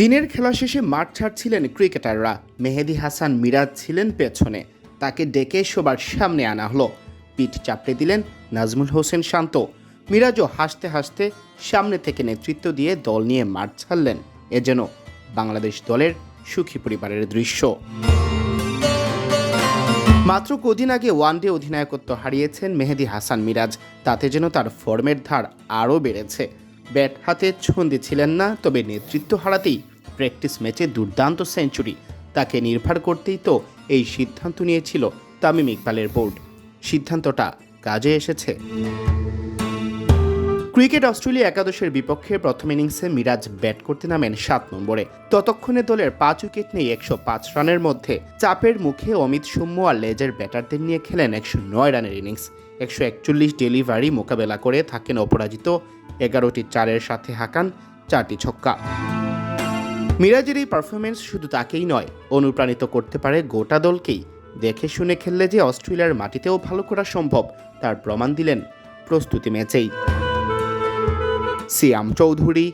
দিনের খেলা শেষে মাঠ ছাড়ছিলেন ক্রিকেটাররা। মেহেদী হাসান মিরাজ ছিলেন পেছনে, তাকে ডেকে সবার সামনে আনা হলো। পিঠ চাপড়ে দিলেন নাজমুল হোসেন শান্ত। মিরাজও হাসতে হাসতে সামনে থেকে নেতৃত্ব দিয়ে দল নিয়ে মাঠ ছাড়লেন। এ যেন বাংলাদেশ দলের সুখী পরিবারের দৃশ্য। মাত্র কদিন আগে ওয়ানডে অধিনায়কত্ব হারিয়েছেন মেহেদী হাসান মিরাজ, তাতে যেন তার ফর্মের ধার আরও বেড়েছে। ব্যাট হাতে ছন্দি ছিলেন না, তবে নেতৃত্ব হারাতেই প্র্যাকটিস ম্যাচে দুর্দান্ত সেঞ্চুরি। তাকে নির্ভর করতেই তো এই সিদ্ধান্ত নিয়েছিল তামিম ইকবালের বোর্ড। সিদ্ধান্তটা কাজে এসেছে। ক্রিকেট অস্ট্রেলিয়া একাদশের বিপক্ষে প্রথম ইনিংসে মিরাজ ব্যাট করতে নামেন 7 নম্বরে। ততক্ষণে দলের 5 উইকেট নিয়ে 105 রানের মধ্যে। চাপের মুখে অমিত সৌম্য আর লেজের ব্যাটারদের নিয়ে খেলেন 109 রানের ইনিংস। 141 ডেলিভারি মোকাবেলা করে থাকেন অপরাজিত। 11টি চারের সাথে হাঁকান 4টি ছক্কা। মিরাজের এই পারফরমেন্স শুধু তাকেই নয়, অনুপ্রাণিত করতে পারে গোটা দলকেই। দেখে শুনে খেললে যে অস্ট্রেলিয়ার মাটিতেও ভালো করা সম্ভব, তার প্রমাণ দিলেন প্রস্তুতি ম্যাচেই। Siam Chowdhury,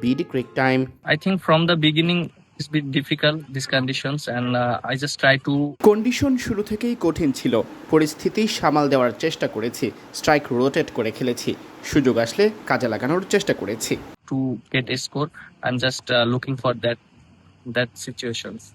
BD crictime. I think from the beginning it's been difficult these conditions and I just try to condition শুরু থেকেই কঠিন ছিল। পরিস্থিতি সামাল দেওয়ার চেষ্টা করেছি, স্ট্রাইক রোটেট করে খেলেছি, সুযোগ আসলে কাজে লাগানোর চেষ্টা করেছি। get a score. I'm just looking for that situations.